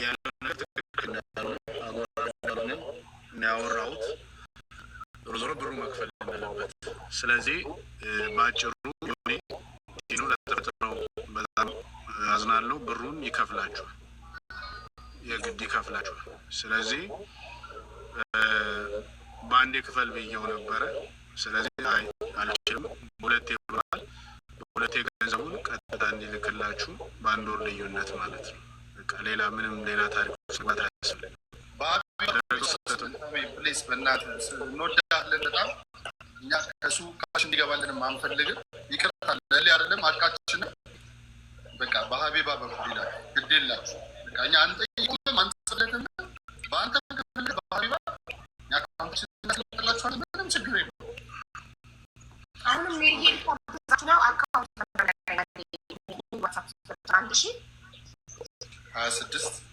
ያለው ነገር ትክክል እንዳልሆነ ያወራሁት ዞሮ ብሩ መክፈል እንዳለበት። ስለዚህ ባጭሩ ዮኒ ዲኑ ለተጠረጠረው በጣም አዝናለሁ። ብሩን ይከፍላችኋል፣ የግድ ይከፍላችኋል። ስለዚህ በአንዴ ክፈል ብዬው ነበረ። ስለዚህ አይ አልችልም፣ ሁለቴ ብሏል። በሁለቴ ገንዘቡን ቀጥታ እንዲልክላችሁ በአንድ ወር ልዩነት ማለት ነው። በቃ ሌላ ምንም ሌላ ታሪክ መስማት አያስፈልግም። ፕሊስ በእናትህ እንወዳለን በጣም እኛ ከሱ ካሽ እንዲገባልን አንፈልግም። ይቅርታ ለሌ አይደለም አቃችን በቃ በሀቢባ በኩል ይላል ግድ የላችሁ በቃ እኛ አንጠይቁም አንጸለትም በአንተ ክፍል በሀቢባ ያካውንታችን እናስለጥላችኋል። ምንም ችግር የለም። አሁንም ይሄ ታብዛች ነው አካውንት ነበር ዋትስአፕ 26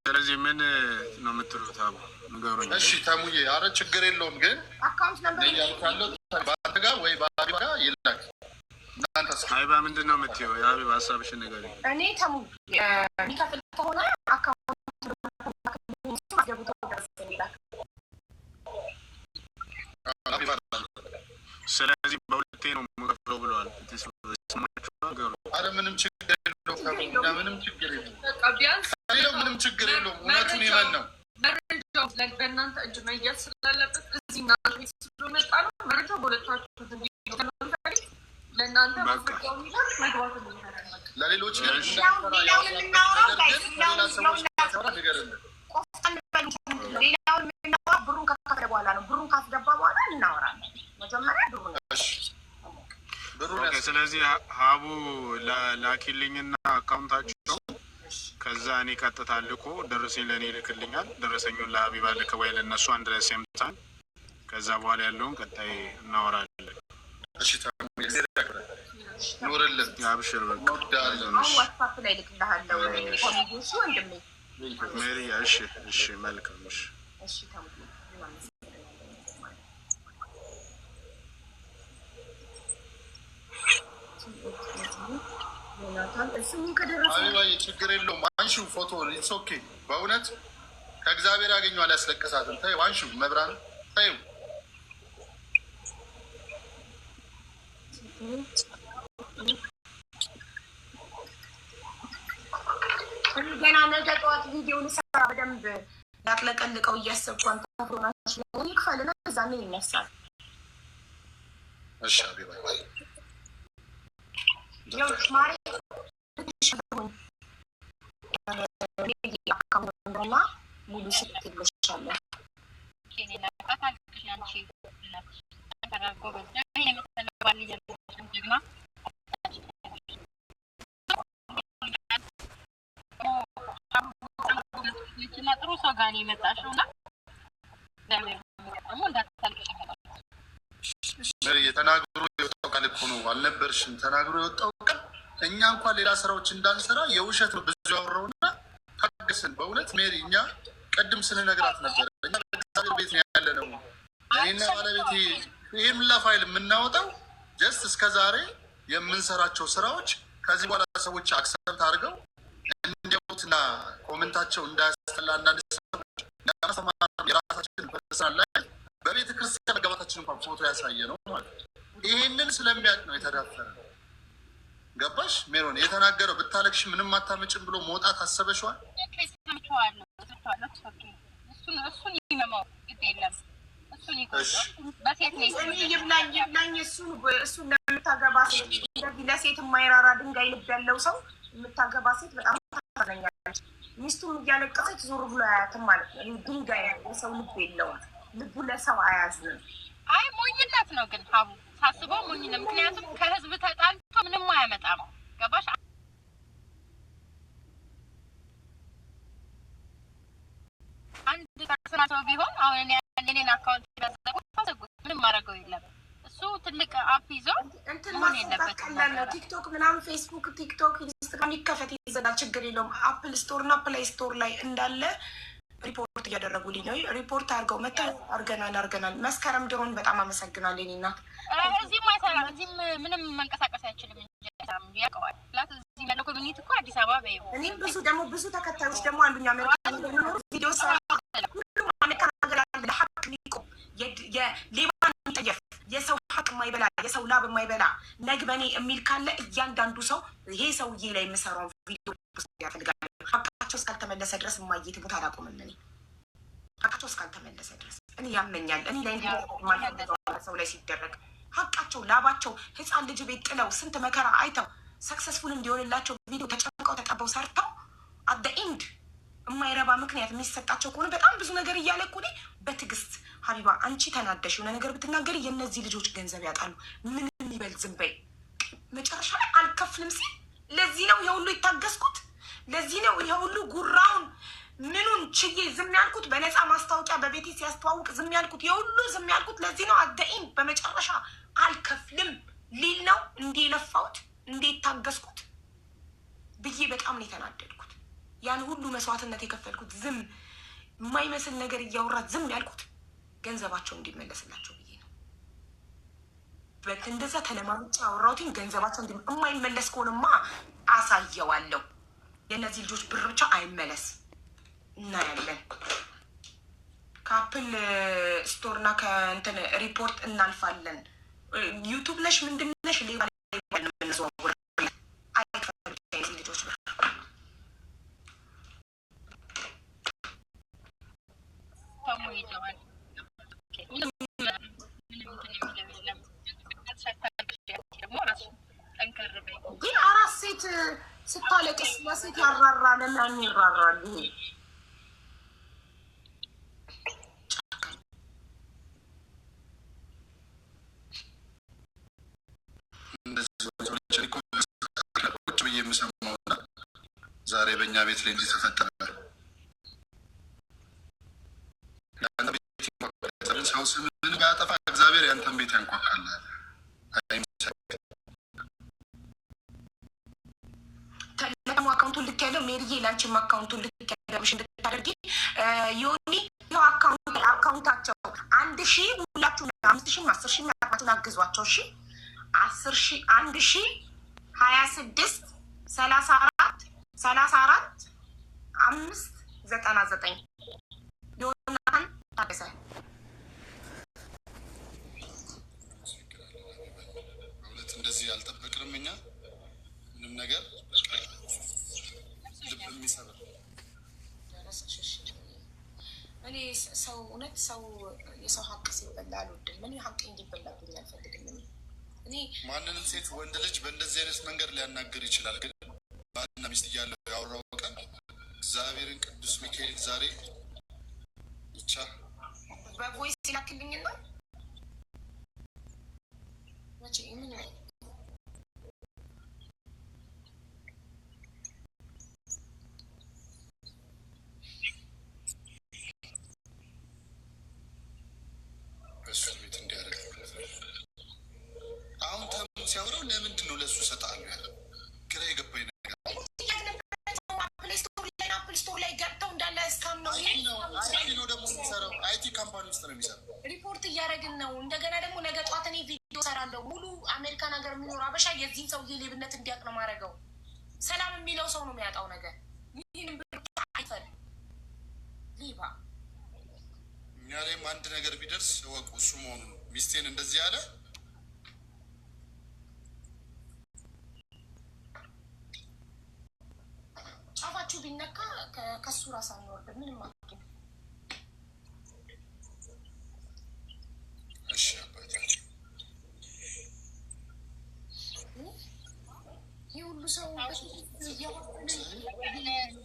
ስለዚህ ምን ነው የምትሉት? አቡ ንገሩኝ። እሺ ተሙዬ፣ አረ ችግር የለውም ግን አካውንት ነበር ያልካለው ባንጋ ወይ ባቢባ ይላክ። እናንተስ ሀይባ ምንድን ነው የምትይው? የሀቢባ ሀሳብሽን ንገሪኝ። እኔ ተሙ የሚከፍል ከሆነ አካውንት ስለዚህ በሁለቴ ነው የምከፍለው ብለዋል። አረ ምንም ችግር የለውም፣ ምንም ችግር የለውም፣ ምንም ችግር የለውም። እውነቱን ይመን ነው መረጃው በእናንተ እጅ መያዝ ስላለበት እዚህ እናንተ ቤት ስለመጣ ነው መረጃው በሁለታችሁ ለእናንተ መረጃው ሚላል መግባት ነው። ለሌሎች ግን ሌላውን የምናወራ ብሩን ከከፈለ በኋላ ነው። ብሩን ካስገባ በኋላ እናወራለን። መጀመሪያ ብሩን ስለዚህ ሀቡ ላኪልኝና አካውንታቸው ከዛ እኔ ቀጥታ ልኮ ደረሰኝ ለእኔ ይልክልኛል። ደረሰኙን ለሀቢባ ልክ ወይ ለእነሱ አንድ ላይ ሰምታል። ከዛ በኋላ ያለውን ቀጣይ እናወራለን። እሺ ኑርልን። አብሽር በቃ ዋትስአፕ ላይ ልክልሃለሁ። ኮሚዲስ ወንድሜ ሜሪያ። እሺ እሺ መልካም። እሺ እሺ ታሙ አቢባዬ ችግር የለውም። አንሺው ፎቶ ኢትስ ኦኬ። በእውነት ከእግዚአብሔር ያገኘዋል ያስለቀሳትን ተይው፣ አንሺው መብራን ተይው። ገና ነገ ጠዋት ቪዲዮ ልሰራ በደንብ ያቅለቀልቀው እያሰብኩ አንተ ሆናችሁ ይክፈልና እዛ ምን ይነሳል። እሺ አቢባዬ ያው ማሪ ሙሉ ሽት ይልሻለሁ። ጥሩ ሰው ጋር ነው የመጣሽው እና ተናግሮ የወጣው ቃል እኮ ነው። አልነበርሽም ተናግሮ የወጣው ቃል እኛ እንኳን ሌላ ስራዎች እንዳንሰራ የውሸት ነው ብዙ ያወራውና ታገስን። በእውነት ሜሪ እኛ ቅድም ስንነግራት ነበር። እኛ በእግዚአብሔር ቤት ነው ያለ ነው። እኔና ባለቤቴ ይህን ሁላ ፋይል የምናወጣው ጀስት እስከ ዛሬ የምንሰራቸው ስራዎች ከዚህ በኋላ ሰዎች አክሰፕት አድርገው እንዲያውትና ኮሜንታቸው እንዳያስጠላ አንዳንድ ሰዎች የራሳችን ፐርሰናል ላይ በቤተ ክርስቲያን መጋባታችን እንኳን ፎቶ ያሳየ ነው ማለት ነው። ይህንን ስለሚያውቅ ነው የተዳፈረ። ገባሽ ሜሮን? የተናገረው ብታለቅሽ ምንም አታመጭም ብሎ መውጣት አሰበሽዋል። እሱን ይመማው ግድ የለም። ይብላኝ እሱን ለምታገባ ሴት እንደዚህ ለሴት የማይራራ ድንጋይ ልብ ያለው ሰው የምታገባ ሴት በጣም ታገኛለች። ሚስቱም እያለቀሰች ዞር ብሎ አያትም ማለት ነው። ድንጋይ የሰው ልብ የለውም። ልቡ ለሰው አያዝንም። አይ ሞኝነት ነው ግን ሀቡ ሳስበው ሞኝነት። ምክንያቱም ከህዝብ ተጣልቶ ምንም አያመጣም። ገባሽ? አንድ ፐርሰናል ቢሆን አሁን እኔን አካውንት ያዘጉት ምንም ማድረገው የለም። እሱ ትልቅ አፕ ይዞ እንትን ማስፈታት ቀላል ነው። ቲክቶክ ምናምን ፌስቡክ፣ ቲክቶክ፣ ኢንስታግራም ይከፈት ይዘናል፣ ችግር የለውም። አፕል ስቶር እና ፕሌይ ስቶር ላይ እንዳለ ሪፖርት እያደረጉልኝ ነው። ሪፖርት አድርገው መተው አርገናል። መስከረም ድሮን በጣም አመሰግናለሁ። እኔ እናት እዚህም አይሰራም፣ እዚህም ምንም መንቀሳቀስ አይችልም እንጂ ያውቀዋል። ፕላስ እዚህ ያለው ኮሚኒቲ እኮ አዲስ አበባ በይው። እኔም ብዙ ተከታዮች ደግሞ አሉኝ አሜሪካ እንደሚኖሩ ቪዲዮ ሰራ ሁሉም አሜሪካ ሀገር ያለ ለሀቅ የሚቆም የሌባ የሚጠየፍ የሰው ሀቅ የማይበላ የሰው ላብ የማይበላ ነግበኔ የሚል ካለ እያንዳንዱ ሰው ይሄ ሰውዬ ላይ የምሰራውን ቪዲዮ ያፈልጋል። ሀቃቸው እስካልተመለሰ ድረስ የማየት ቦታ አላቆምም። እኔ ሀቃቸው እስካልተመለሰ ድረስ እኔ ያመኛል። እኔ ላይ ሰው ላይ ሲደረግ ሀቃቸው ላባቸው ህፃን ልጅ ቤት ጥለው ስንት መከራ አይተው ሰክሰስፉል እንዲሆንላቸው ቪዲዮ ተጨንቀው ተጠበው ሰርተው አደ ኢንድ የማይረባ ምክንያት የሚሰጣቸው ከሆነ በጣም ብዙ ነገር እያለቁ እኔ በትዕግስት ሀቢባ አንቺ ተናደሽ የሆነ ነገር ብትናገር የእነዚህ ልጆች ገንዘብ ያጣሉ። ምን የሚበል ዝም በይ። መጨረሻ ላይ አልከፍልም ሲል ለዚህ ነው የሁሉ የታገስኩት። ለዚህ ነው የሁሉ ጉራውን ምኑን ችዬ ዝም ያልኩት። በነፃ ማስታወቂያ በቤቴ ሲያስተዋውቅ ዝም ያልኩት የሁሉ ዝም ያልኩት ለዚህ ነው። አደኢን በመጨረሻ አልከፍልም ሊል ነው እንዲህ የለፋሁት እንዲህ የታገስኩት ብዬ በጣም ነው የተናደድኩት። ያን ሁሉ መስዋዕትነት የከፈልኩት ዝም የማይመስል ነገር እያወራት ዝም ያልኩት ገንዘባቸው እንዲመለስላቸው ብዬ ነው። እንደዛ ተለማምጬ አወራሁትኝ ገንዘባቸው የማይመለስ ከሆነማ አሳየዋለሁ። የእነዚህ ልጆች ብር ብቻ አይመለስ እናያለን። ከአፕል ስቶር እና ከእንትን ሪፖርት እናልፋለን። ዩቱብ ነሽ ምንድን ነሽ ሌባ የምንዘዋውር አይከፈልም ልጆች ብር ግን አራት ሴት ስታለቅስ ለሴት ያራራልና የሚራራል ይሄ ቁጭ ብዬ የምሰማውና ዛሬ በእኛ ቤት ላይ እንዲተፈጠረ ሰው ስምን ባያጠፋ እግዚአብሔር ያንተን ቤት ያንኳካላል። ተለሙ አካውንቱን ልክ ያለው ሜሪዬ ላንቺም አካውንቱን ልክ ያለሽ እንድታደርጊ ዮኒ ይኸው አካውንታቸው 1000 ሁላችሁ 5000 10,000 ያባቱን አግዟቸው። እሺ 10,000 1026 34 34 599 ዮናታን ታደሰ እንደዚህ ያልጠበቅንም እኛ ምንም ነገር ልብ የሚሰብር እኔ ሰው እውነት ሰው የሰው ሀቅ ሲበላ አልወድም። እኔ ሀቅ እንዲበላብኝ አልፈልግም። እኔ ማንንም ሴት ወንድ ልጅ በእንደዚህ አይነት መንገድ ሊያናገር ይችላል። ግን ባልና ሚስት እያለ ያወራው ቀን እግዚአብሔርን ቅዱስ ሚካኤል ዛሬ ብቻ በቮይስ ሲላክልኝና መቼ ምን በሱ ቤት እንዲያደርግ አሁን ተሙ ሲያወራው ለምንድን ነው ለሱ እሰጥሃለሁ ያለ ግራ የገባኝ ነገር አፕል ስቶር ላይ ገብተው እንዳለ እስካም ነው ነው ደግሞ የሚሰራው አይቲ ካምፓኒ ውስጥ ነው የሚሰራው። ሪፖርት እያደረግን ነው። እንደገና ደግሞ ነገ ጠዋት እኔ ቪዲዮ እሰራለሁ። ሙሉ አሜሪካን ሀገር የሚኖር አበሻ የዚህን ሰውዬ ሌብነት እንዲያውቅ ነው ማድረገው። ሰላም የሚለው ሰው ነው የሚያጣው ነገር። ይህንም ብር አይፈል ሌባ እኛ ላይም አንድ ነገር ቢደርስ እወቁ እሱ መሆኑ ነው። ሚስቴን እንደዚህ ያለ ጫፋችሁ ቢነካ ከሱ ራስ አንወርድ ምንም አቱ። እሺ አባቴ ይህ ሁሉ ሰው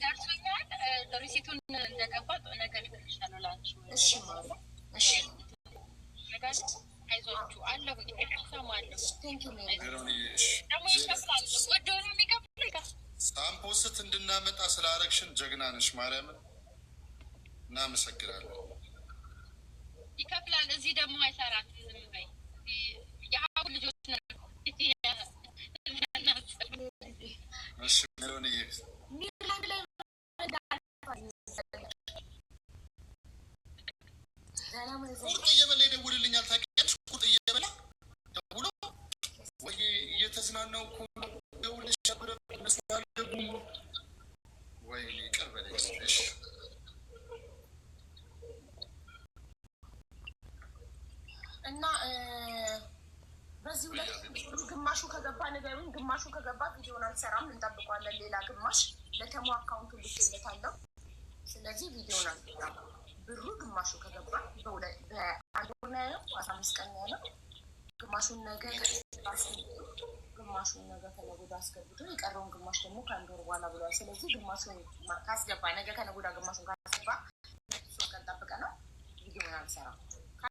ደርሶኛል። ሪሲቱን እንደገባ ነገር ይፈልሻለሁ ላንቺ። እሺ ማለት እሺ አይዟችሁ አለሁ ሰማለሁ። ደግሞ ይከፍላል ወደ ሆነ የሚከፍል ሳምፖስት እንድናመጣ ስላረግሽን ጀግና ነሽ። ማርያምን እናመሰግናለን። ይከፍላል። እዚህ ደግሞ አይሰራትም። ዝም በይ ቁርጥ እየበላ ይደውልልኛል። ታውቂያለሽ? ቁርጥ እየበላ ደውሎ ወይ እየተዝናናው እኮ ደውልሽ ሸብረ እነሱ አልገቡም ወይ ይቅር በለኝ። እሺ እና በዚህ ሁለት ግማሹ ከገባ ንገሩኝ፣ ግማሹ ከገባ ቪዲዮን አንሰራም፣ እንጠብቀዋለን። ሌላ ግማሽ ለተሙ አካውንቱ ልኬለታለሁ። ስለዚህ ቪዲዮን አንሰራም። ብሩ ግማሹ ከገባ በአንድ ወር ነው ያለው፣ 15 ቀን ነው ያለው። ግማሹን ነገ ግማሹን ነገ ከነገ ወዲያ አስገብቶ የቀረውን ግማሽ ደግሞ ከአንድ ወር በኋላ ብሏል። ስለዚህ ግማሹን ካስገባ ነገ ከነገ ወዲያ ግማሹን ካስገባ 3 ቀን ጠብቀን ነው ቪዲዮን አንሰራም።